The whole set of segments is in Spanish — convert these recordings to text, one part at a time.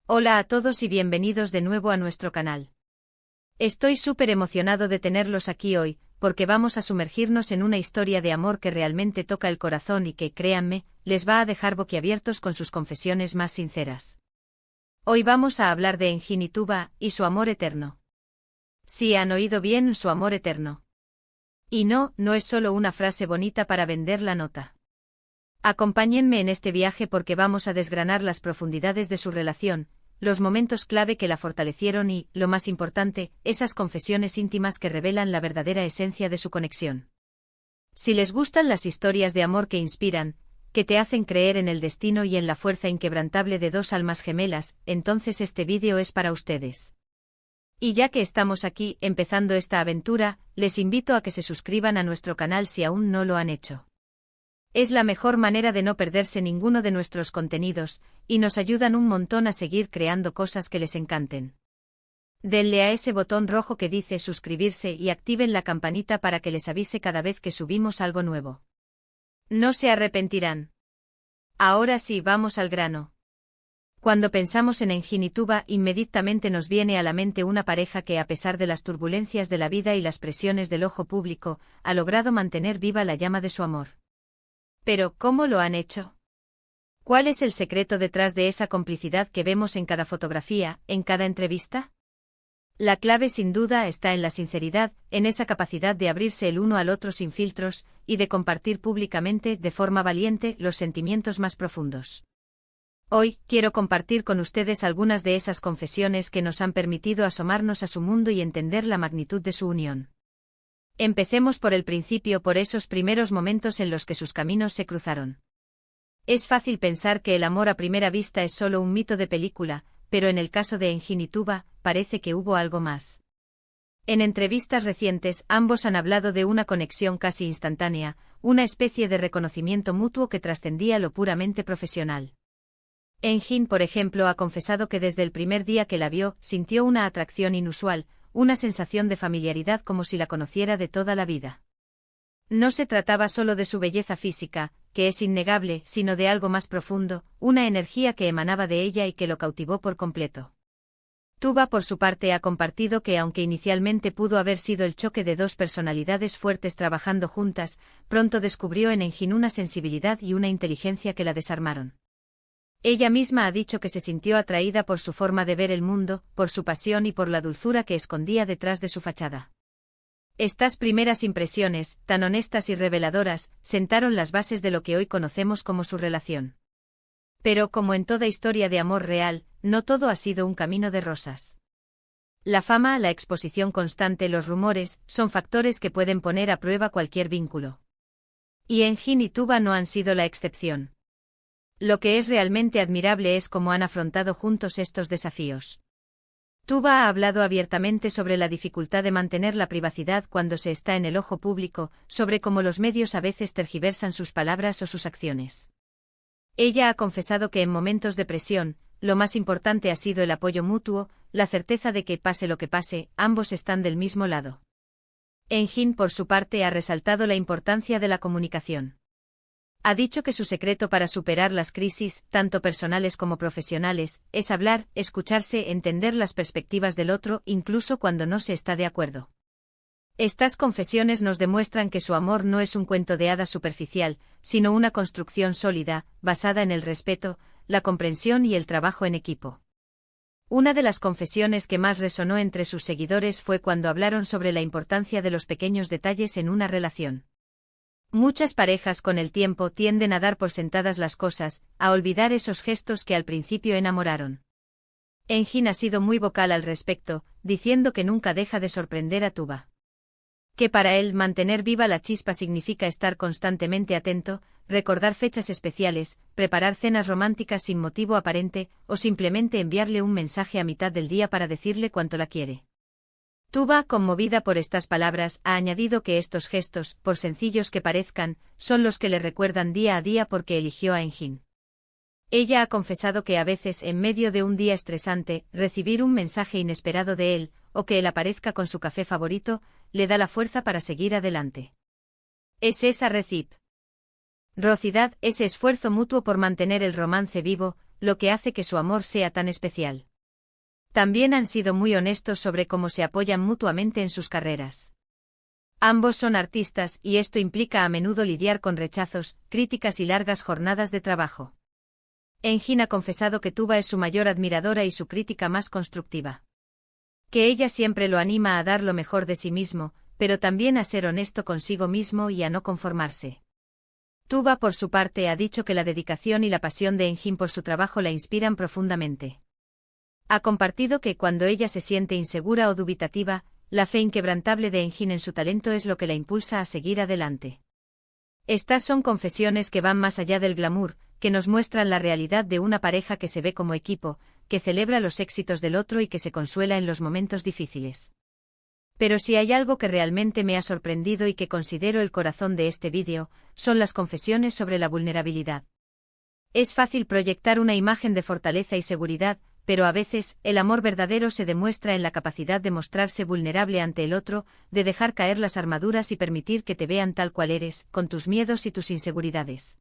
Hola a todos y bienvenidos de nuevo a nuestro canal. Estoy súper emocionado de tenerlos aquí hoy, porque vamos a sumergirnos en una historia de amor que realmente toca el corazón y que, créanme, les va a dejar boquiabiertos con sus confesiones más sinceras. Hoy vamos a hablar de Engin y Tuba y su amor eterno. Sí, han oído bien, su amor eterno. Y no es solo una frase bonita para vender la nota. Acompáñenme en este viaje porque vamos a desgranar las profundidades de su relación, los momentos clave que la fortalecieron y, lo más importante, esas confesiones íntimas que revelan la verdadera esencia de su conexión. Si les gustan las historias de amor que inspiran, que te hacen creer en el destino y en la fuerza inquebrantable de dos almas gemelas, entonces este vídeo es para ustedes. Y ya que estamos aquí, empezando esta aventura, les invito a que se suscriban a nuestro canal si aún no lo han hecho. Es la mejor manera de no perderse ninguno de nuestros contenidos, y nos ayudan un montón a seguir creando cosas que les encanten. Denle a ese botón rojo que dice suscribirse y activen la campanita para que les avise cada vez que subimos algo nuevo. No se arrepentirán. Ahora sí, vamos al grano. Cuando pensamos en Engin y Tuba, inmediatamente nos viene a la mente una pareja que, a pesar de las turbulencias de la vida y las presiones del ojo público, ha logrado mantener viva la llama de su amor. Pero, ¿cómo lo han hecho? ¿Cuál es el secreto detrás de esa complicidad que vemos en cada fotografía, en cada entrevista? La clave sin duda está en la sinceridad, en esa capacidad de abrirse el uno al otro sin filtros, y de compartir públicamente, de forma valiente, los sentimientos más profundos. Hoy, quiero compartir con ustedes algunas de esas confesiones que nos han permitido asomarnos a su mundo y entender la magnitud de su unión. Empecemos por el principio, por esos primeros momentos en los que sus caminos se cruzaron. Es fácil pensar que el amor a primera vista es solo un mito de película, pero en el caso de Engin y Tuba, parece que hubo algo más. En entrevistas recientes, ambos han hablado de una conexión casi instantánea, una especie de reconocimiento mutuo que trascendía lo puramente profesional. Engin, por ejemplo, ha confesado que desde el primer día que la vio, sintió una atracción inusual, una sensación de familiaridad como si la conociera de toda la vida. No se trataba solo de su belleza física, que es innegable, sino de algo más profundo, una energía que emanaba de ella y que lo cautivó por completo. Tuba, por su parte, ha compartido que aunque inicialmente pudo haber sido el choque de dos personalidades fuertes trabajando juntas, pronto descubrió en Engin una sensibilidad y una inteligencia que la desarmaron. Ella misma ha dicho que se sintió atraída por su forma de ver el mundo, por su pasión y por la dulzura que escondía detrás de su fachada. Estas primeras impresiones, tan honestas y reveladoras, sentaron las bases de lo que hoy conocemos como su relación. Pero, como en toda historia de amor real, no todo ha sido un camino de rosas. La fama, la exposición constante, los rumores, son factores que pueden poner a prueba cualquier vínculo. Y Engin y Tuba no han sido la excepción. Lo que es realmente admirable es cómo han afrontado juntos estos desafíos. Tuba ha hablado abiertamente sobre la dificultad de mantener la privacidad cuando se está en el ojo público, sobre cómo los medios a veces tergiversan sus palabras o sus acciones. Ella ha confesado que en momentos de presión, lo más importante ha sido el apoyo mutuo, la certeza de que, pase lo que pase, ambos están del mismo lado. Engin, por su parte, ha resaltado la importancia de la comunicación. Ha dicho que su secreto para superar las crisis, tanto personales como profesionales, es hablar, escucharse, entender las perspectivas del otro, incluso cuando no se está de acuerdo. Estas confesiones nos demuestran que su amor no es un cuento de hadas superficial, sino una construcción sólida, basada en el respeto, la comprensión y el trabajo en equipo. Una de las confesiones que más resonó entre sus seguidores fue cuando hablaron sobre la importancia de los pequeños detalles en una relación. Muchas parejas con el tiempo tienden a dar por sentadas las cosas, a olvidar esos gestos que al principio enamoraron. Engin ha sido muy vocal al respecto, diciendo que nunca deja de sorprender a Tuba. Que para él mantener viva la chispa significa estar constantemente atento, recordar fechas especiales, preparar cenas románticas sin motivo aparente, o simplemente enviarle un mensaje a mitad del día para decirle cuánto la quiere. Tuba, conmovida por estas palabras, ha añadido que estos gestos, por sencillos que parezcan, son los que le recuerdan día a día por qué eligió a Engin. Ella ha confesado que a veces, en medio de un día estresante, recibir un mensaje inesperado de él, o que él aparezca con su café favorito, le da la fuerza para seguir adelante. Es esa reciprocidad, ese esfuerzo mutuo por mantener el romance vivo, lo que hace que su amor sea tan especial. También han sido muy honestos sobre cómo se apoyan mutuamente en sus carreras. Ambos son artistas y esto implica a menudo lidiar con rechazos, críticas y largas jornadas de trabajo. Eunjin ha confesado que Tuba es su mayor admiradora y su crítica más constructiva. Que ella siempre lo anima a dar lo mejor de sí mismo, pero también a ser honesto consigo mismo y a no conformarse. Tuba, por su parte, ha dicho que la dedicación y la pasión de Eunjin por su trabajo la inspiran profundamente. Ha compartido que cuando ella se siente insegura o dubitativa, la fe inquebrantable de Eunjin en su talento es lo que la impulsa a seguir adelante. Estas son confesiones que van más allá del glamour, que nos muestran la realidad de una pareja que se ve como equipo, que celebra los éxitos del otro y que se consuela en los momentos difíciles. Pero si hay algo que realmente me ha sorprendido y que considero el corazón de este vídeo, son las confesiones sobre la vulnerabilidad. Es fácil proyectar una imagen de fortaleza y seguridad, pero a veces, el amor verdadero se demuestra en la capacidad de mostrarse vulnerable ante el otro, de dejar caer las armaduras y permitir que te vean tal cual eres, con tus miedos y tus inseguridades.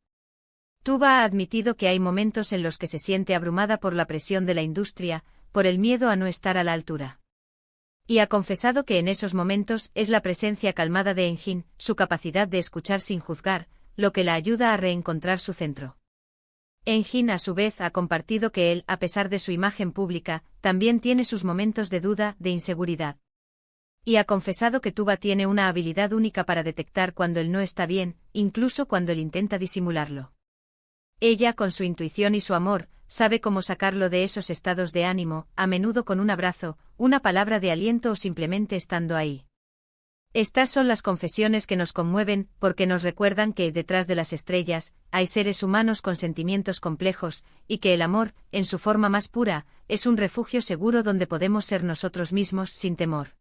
Tuba ha admitido que hay momentos en los que se siente abrumada por la presión de la industria, por el miedo a no estar a la altura. Y ha confesado que en esos momentos es la presencia calmada de Eunjin, su capacidad de escuchar sin juzgar, lo que la ayuda a reencontrar su centro. Eunjin, a su vez, ha compartido que él, a pesar de su imagen pública, también tiene sus momentos de duda, de inseguridad. Y ha confesado que Tuba tiene una habilidad única para detectar cuando él no está bien, incluso cuando él intenta disimularlo. Ella, con su intuición y su amor, sabe cómo sacarlo de esos estados de ánimo, a menudo con un abrazo, una palabra de aliento o simplemente estando ahí. Estas son las confesiones que nos conmueven, porque nos recuerdan que, detrás de las estrellas, hay seres humanos con sentimientos complejos, y que el amor, en su forma más pura, es un refugio seguro donde podemos ser nosotros mismos sin temor.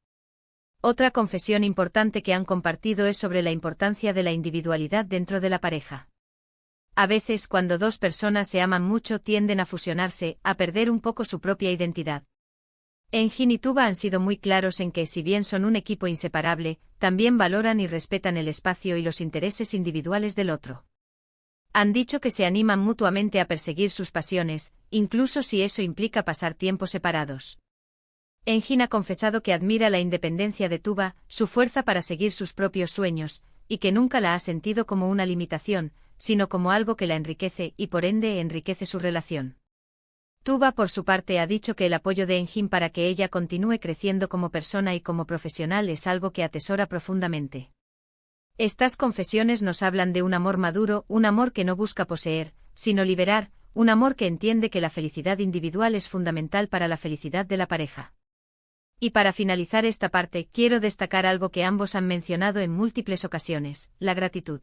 Otra confesión importante que han compartido es sobre la importancia de la individualidad dentro de la pareja. A veces, cuando dos personas se aman mucho, tienden a fusionarse, a perder un poco su propia identidad. Eunjin y Tuba han sido muy claros en que, si bien son un equipo inseparable, también valoran y respetan el espacio y los intereses individuales del otro. Han dicho que se animan mutuamente a perseguir sus pasiones, incluso si eso implica pasar tiempo separados. Eunjin ha confesado que admira la independencia de Tuba, su fuerza para seguir sus propios sueños, y que nunca la ha sentido como una limitación, sino como algo que la enriquece y por ende enriquece su relación. Tuba, por su parte, ha dicho que el apoyo de Eunjin para que ella continúe creciendo como persona y como profesional es algo que atesora profundamente. Estas confesiones nos hablan de un amor maduro, un amor que no busca poseer, sino liberar, un amor que entiende que la felicidad individual es fundamental para la felicidad de la pareja. Y para finalizar esta parte, quiero destacar algo que ambos han mencionado en múltiples ocasiones: la gratitud.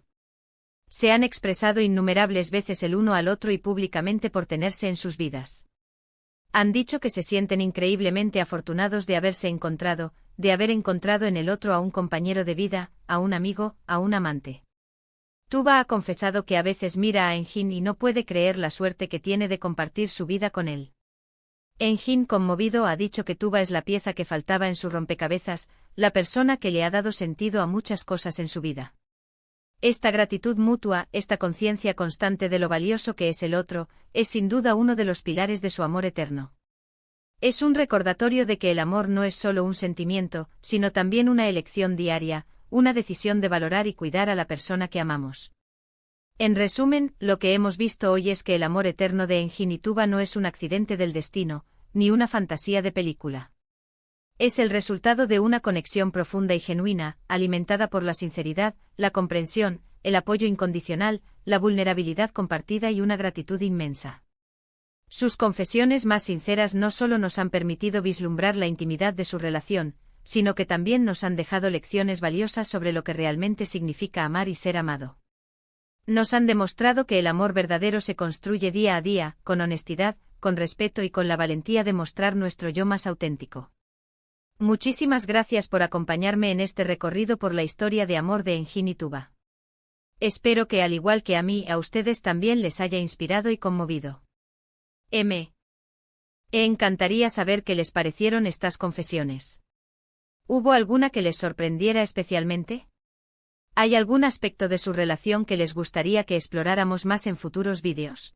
Se han expresado innumerables veces el uno al otro y públicamente por tenerse en sus vidas. Han dicho que se sienten increíblemente afortunados de haberse encontrado, de haber encontrado en el otro a un compañero de vida, a un amigo, a un amante. Tuba ha confesado que a veces mira a Eunjin y no puede creer la suerte que tiene de compartir su vida con él. Eunjin, conmovido, ha dicho que Tuba es la pieza que faltaba en su rompecabezas, la persona que le ha dado sentido a muchas cosas en su vida. Esta gratitud mutua, esta conciencia constante de lo valioso que es el otro, es sin duda uno de los pilares de su amor eterno. Es un recordatorio de que el amor no es solo un sentimiento, sino también una elección diaria, una decisión de valorar y cuidar a la persona que amamos. En resumen, lo que hemos visto hoy es que el amor eterno de Eunjin y Tuba no es un accidente del destino, ni una fantasía de película. Es el resultado de una conexión profunda y genuina, alimentada por la sinceridad, la comprensión, el apoyo incondicional, la vulnerabilidad compartida y una gratitud inmensa. Sus confesiones más sinceras no solo nos han permitido vislumbrar la intimidad de su relación, sino que también nos han dejado lecciones valiosas sobre lo que realmente significa amar y ser amado. Nos han demostrado que el amor verdadero se construye día a día, con honestidad, con respeto y con la valentía de mostrar nuestro yo más auténtico. Muchísimas gracias por acompañarme en este recorrido por la historia de amor de Eunjin y Tuba. Espero que, al igual que a mí, a ustedes también les haya inspirado y conmovido. Me encantaría saber qué les parecieron estas confesiones. ¿Hubo alguna que les sorprendiera especialmente? ¿Hay algún aspecto de su relación que les gustaría que exploráramos más en futuros vídeos?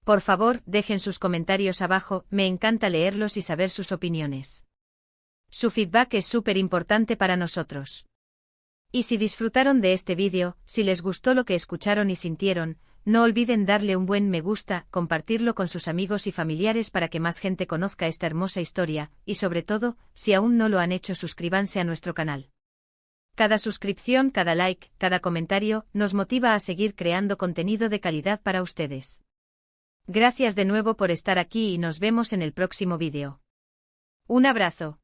Por favor, dejen sus comentarios abajo, me encanta leerlos y saber sus opiniones. Su feedback es súper importante para nosotros. Y si disfrutaron de este vídeo, si les gustó lo que escucharon y sintieron, no olviden darle un buen me gusta, compartirlo con sus amigos y familiares para que más gente conozca esta hermosa historia, y sobre todo, si aún no lo han hecho, suscríbanse a nuestro canal. Cada suscripción, cada like, cada comentario, nos motiva a seguir creando contenido de calidad para ustedes. Gracias de nuevo por estar aquí y nos vemos en el próximo vídeo. Un abrazo.